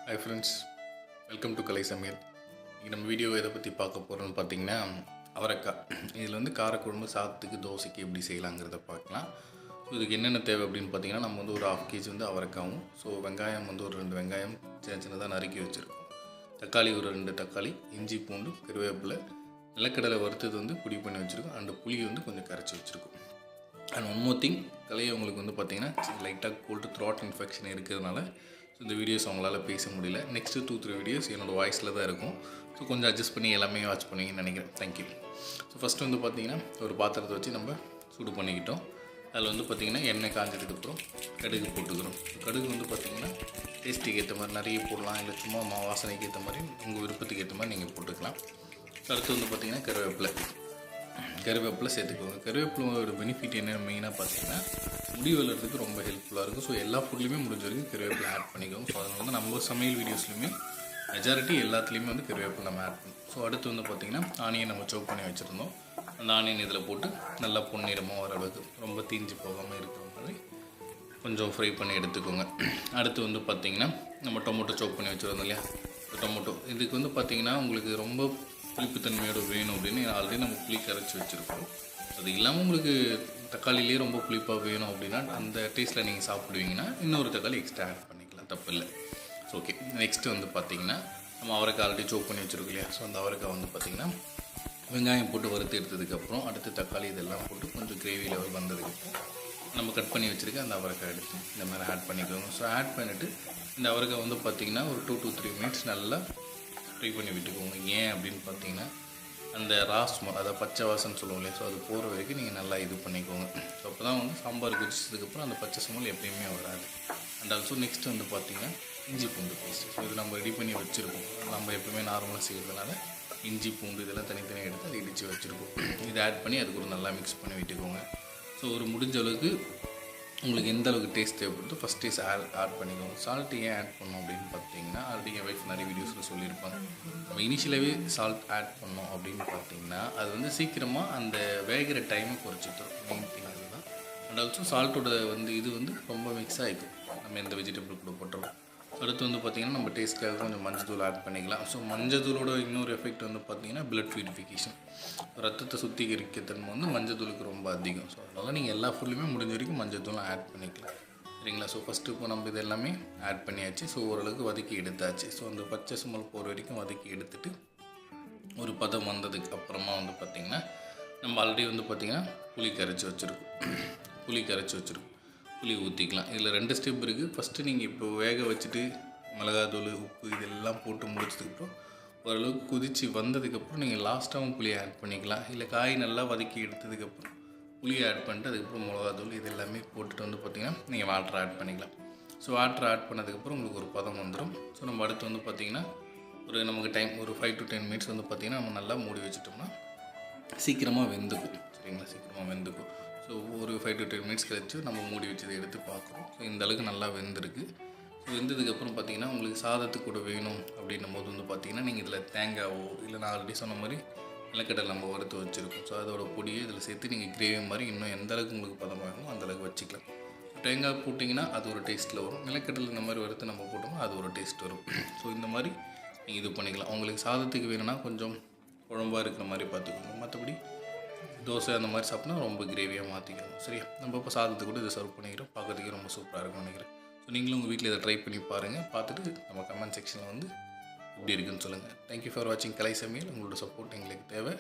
Hi friends, welcome to Kalai Samaiyal. நம்ம video எதை பற்றி பார்க்க போகிறோம்னு பார்த்தீங்கன்னா அவரைக்காய். இதில் வந்து காரக்குழம்பு சாதத்துக்கு தோசைக்கு எப்படி செய்யலாங்கிறத பார்க்கலாம். இதுக்கு என்னென்ன தேவை அப்படின்னு பார்த்தீங்கன்னா நம்ம வந்து ஒரு 1/2 kg வந்து அவரைக்காவும், வெங்காயம் வந்து ஒரு 2 வெங்காயம் சின்னதாக நறுக்கி வச்சுருக்கோம். தக்காளி ஒரு 2 தக்காளி, இஞ்சி பூண்டு, கருவேப்பிலை, நிலக்கடலை வறுத்தது வந்து பொடி பண்ணி வச்சுருக்கோம். அண்ட் புளி வந்து கொஞ்சம் கரைச்சி வச்சுருக்கோம். அண்ட் ஒன் மோர் திங், உங்களுக்கு வந்து பார்த்திங்கன்னா லைட்டாக கோல்டு த்ராட் இன்ஃபெக்ஷன் இருக்கிறதுனால இந்த வீடியோஸ் அவங்களால பேச முடியல. நெக்ஸ்ட்டு 2-3 வீடியோஸ் என்னோடய வாய்ஸில் தான் இருக்கும். கொஞ்சம் அட்ஜஸ்ட் பண்ணி எல்லாமே வாட்ச் பண்ணுவீங்கன்னு நினைக்கிறேன். தேங்க்யூ. ஃபஸ்ட்டு வந்து பார்த்திங்கன்னா ஒரு பாத்திரத்தை வச்சு நம்ம சூடு பண்ணிக்கிட்டோம். அதில் வந்து பார்த்திங்கன்னா எண்ணெய் காஞ்சதுக்கப்புறம் கடுகு போட்டுக்கிறோம். கடுகு வந்து பார்த்திங்கன்னா டேஸ்ட்டுக்கு ஏற்ற மாதிரி நிறைய போடலாம், இல்லை சும்மா வாசனைக்கு ஏற்ற மாதிரி உங்கள் விருப்பத்துக்கு ஏற்ற மாதிரி நீங்கள் போட்டுக்கலாம். அடுத்து வந்து பார்த்திங்கன்னா கருவேப்பிலை சேர்த்துக்குவோங்க. கருவேப்பிலோட பெனிஃபிட் என்ன மெயினாக பார்த்தீங்கன்னா முடி வளர்கிறதுக்கு ரொம்ப ஹெல்ப்ஃபுல்லாக இருக்கும். எல்லா ஃபுட்லேயுமே முடிஞ்ச வரைக்கும் கருவேப்பிலை ஆட் பண்ணிக்கோங்க. அதனால் வந்து நம்ம சமையல் வீடியோஸ்லையுமே மெஜாரிட்டி எல்லாத்துலேயுமே வந்து கருவேப்பிலை நம்ம ஆட் பண்ணுவோம். அடுத்து வந்து பார்த்திங்கன்னா ஆனியன் நம்ம சோப் பண்ணி வச்சுருந்தோம். அந்த ஆனியன் இதில் போட்டு நல்லா பொன்னிறமாக வர அளவுக்கு ரொம்ப தீஞ்சு போகாமல் இருக்கிற மாதிரி கொஞ்சம் ஃப்ரை பண்ணி எடுத்துக்கோங்க. அடுத்து வந்து பார்த்திங்கன்னா நம்ம டொமேட்டோ சோப் பண்ணி வச்சுருந்தோம் இல்லையா, டொமேட்டோ இதுக்கு வந்து பார்த்திங்கன்னா உங்களுக்கு ரொம்ப புளிப்புத்தன்மையோடு வேணும் அப்படின்னு ஆல்ரெடி நம்ம புளி கரைச்சி வச்சுருக்கோம். அது இல்லாமல் உங்களுக்கு தக்காளிலேயே ரொம்ப புளிப்பாக வேணும் அப்படின்னா அந்த டேஸ்ட்டில் நீங்கள் சாப்பிடுவீங்கன்னா இன்னொரு தக்காளி எக்ஸ்ட்ரா ஆட் பண்ணிக்கலாம், தப்பு இல்லை. ஓகே, நெக்ஸ்ட்டு வந்து பார்த்திங்கன்னா நம்ம அவரைக்காய் ஆல்ரெடி சோப் பண்ணி வச்சுருக்கோம் இல்லையா. அந்த அவரைக்காய் வந்து பார்த்திங்கன்னா வெங்காயம் போட்டு வறுத்து எடுத்ததுக்கப்புறம் அடுத்து தக்காளி இதெல்லாம் போட்டு கொஞ்சம் கிரேவி லெவல் வந்ததுக்கப்புறம் நம்ம கட் பண்ணி வச்சுருக்க அந்த அவரைக்காய் எடுத்து இந்த மாதிரி ஆட் பண்ணிக்கோங்க. ஆட் பண்ணிவிட்டு இந்த அவரைக்காய் வந்து பார்த்திங்கன்னா ஒரு 2 to 3 minutes நல்லா ஃப்ரை பண்ணி விட்டுக்கோங்க. ஏன் அப்படின்னு பார்த்தீங்கன்னா அந்த ஸ்மெல், அதாவது பச்சை வாசனை சொல்லுவோம் இல்லையா, அது போகிற வரைக்கும் நீங்கள் நல்லா இது பண்ணிக்கோங்க. அப்போ தான் வந்து சாம்பார் குதிச்சதுக்கப்புறம் அந்த பச்சை ஸ்மெல் எப்பயுமே வராது. அண்ட் ஆல்சோ நெக்ஸ்ட் வந்து பார்த்திங்கன்னா இஞ்சி பூண்டு பேஸ்ட். இது நம்ம ரெடி பண்ணி வச்சுருக்கோம். நம்ம எப்பவுமே நார்மலாக செய்கிறதுனால இஞ்சி பூண்டு இதெல்லாம் தனித்தனியாக எடுத்து அதை இடித்து வச்சுருக்கோம். இதை ஆட் பண்ணி அதுக்கு ஒரு நல்லா மிக்ஸ் பண்ணி விட்டுக்கோங்க. ஒரு முடிஞ்ச அளவுக்கு உங்களுக்கு எந்த அளவுக்கு டேஸ்ட் தேவைப்படுதோ ஃபஸ்ட் ஆட் பண்ணிக்கோங்க. சால்ட்டு ஏன் ஆட் பண்ணோம் அப்படின்னு பார்த்தீங்கன்னா ஆல்ரெடி என் வைஃப் நிறைய வீடியோஸில் சொல்லியிருப்பாங்க. நம்ம இனிஷியலாகவே சால்ட் ஆட் பண்ணோம் அப்படின்னு பார்த்தீங்கன்னா அது வந்து சீக்கிரமாக அந்த வேகிற டைமை குறைச்சிட்டோம். மெயின் திங் அதுதான். அண்ட் ஆல்சோ சால்ட்டோட இது வந்து ரொம்ப மிக்ஸ் ஆகிக்கும் நம்ம எந்த வெஜிடபிள் கூட போட்டோம். அடுத்து வந்து பார்த்திங்கன்னா நம்ம டேஸ்ட்டுக்காக கொஞ்சம் மஞ்சள் ஆட் பண்ணிக்கலாம். மஞ்சத்தூளோட இன்னொரு எஃபெக்ட் வந்து பார்த்திங்கன்னா பிளட் பியூரிஃபிகேஷன், ரத்தத்தை சுத்திகரிக்க தன்மை வந்து மஞ்சத்தூளுக்கு ரொம்ப அதிகம். அதனால் நீங்கள் எல்லா ஃபுட்லையுமே முடிஞ்ச வரைக்கும் மஞ்சத்தூளும் ஆட் பண்ணிக்கலாம், சரிங்களா. ஃபஸ்ட்டு இப்போ நம்ம இது எல்லாமே ஆட் பண்ணியாச்சு. ஓரளவுக்கு வதக்கி எடுத்தாச்சு. அந்த பச்சை ஸ்மெல் போகிற வரைக்கும் வதக்கி எடுத்துகிட்டு ஒரு பதம் வந்ததுக்கு அப்புறமா வந்து பார்த்திங்கன்னா நம்ம ஆல்ரெடி வந்து பார்த்திங்கன்னா புளி கரைச்சி வச்சுருக்கோம். புளி ஊற்றிக்கலாம். இதில் 2 ஸ்டெப் இருக்குது. ஃபஸ்ட்டு நீங்கள் இப்போ வேக வச்சுட்டு மிளகாத்தூள், உப்பு இதெல்லாம் போட்டு முடிச்சதுக்கப்புறம் ஓரளவுக்கு கொதித்து வந்ததுக்கப்புறம் நீங்கள் லாஸ்ட்டாகவும் புளியை ஆட் பண்ணிக்கலாம். இல்லை காய் நல்லா வதக்கி எடுத்ததுக்கப்புறம் புளியை ஆட் பண்ணிட்டு அதுக்கப்புறம் மிளகாத்தூள் இது எல்லாமே போட்டுட்டு வந்து பார்த்திங்கன்னா நீங்கள் வாட்டர் ஆட் பண்ணிக்கலாம். வாட்டர் ஆட் பண்ணதுக்கப்புறம் உங்களுக்கு ஒரு பதம் வந்துடும். நம்ம அடுத்து வந்து பார்த்திங்கன்னா நமக்கு டைம் ஒரு 5 to 10 minutes வந்து பார்த்திங்கன்னா நம்ம நல்லா மூடி வச்சுட்டோம்னா சீக்கிரமாக வெந்துக்கும், சரிங்களா. சீக்கிரமாக வெந்துக்கும். ஒரு 5 to 10 minutes கழிச்சு நம்ம மூடி வச்சதை எடுத்து பார்க்குறோம். இந்த அளவுக்கு நல்லா வெந்திருக்கு. வெந்ததுக்கப்புறம் பார்த்திங்கன்னா உங்களுக்கு சாதத்துக்கு கூட வேணும் அப்படின்னும் போது வந்து பார்த்திங்கன்னா நீங்கள் இதில் தேங்காவோ இல்லை நான் ஆல்ரெடி சொன்ன மாதிரி நிலக்கடலை நம்ம வறுத்து வச்சுருக்கோம். அதோட பொடியை இதில் சேர்த்து நீங்கள் கிரேவி மாதிரி இன்னும் எந்த அளவுக்கு உங்களுக்கு பதமாகணும் அந்தளவுக்கு வச்சுக்கலாம். தேங்காய் போட்டிங்கன்னா அது ஒரு டேஸ்ட்டில் வரும். நிலக்கடலை இந்த மாதிரி வறுத்து நம்ம போட்டோம்னா அது ஒரு டேஸ்ட் வரும். இந்த மாதிரி நீங்கள் இது பண்ணிக்கலாம். உங்களுக்கு சாதத்துக்கு வேணும்னா கொஞ்சம் குழம்பாக இருக்கிற மாதிரி பார்த்துக்கோங்க. மற்றபடி தோசை அந்த மாதிரி சாப்பிட்னா ரொம்ப கிரேவியாக மாற்றிக்கணும், சரியா. நம்ம இப்போ சாதத்துக்கு கூட இதை சர்வ் பண்ணிக்கிறோம். பார்க்குறதுக்கே ரொம்ப சூப்பராக இருக்கும்னு நினைக்கிறேன். நீங்களும் உங்கள் வீட்டில் இதை ட்ரை பண்ணி பாருங்கள். பார்த்துட்டு நம்ம கமெண்ட் செக்ஷனில் வந்து எப்படி இருக்குன்னு சொல்லுங்கள். தேங்க்யூ ஃபார் வாட்சிங் கலை சமையல். உங்களோட சப்போர்ட் எங்களுக்கு தேவை.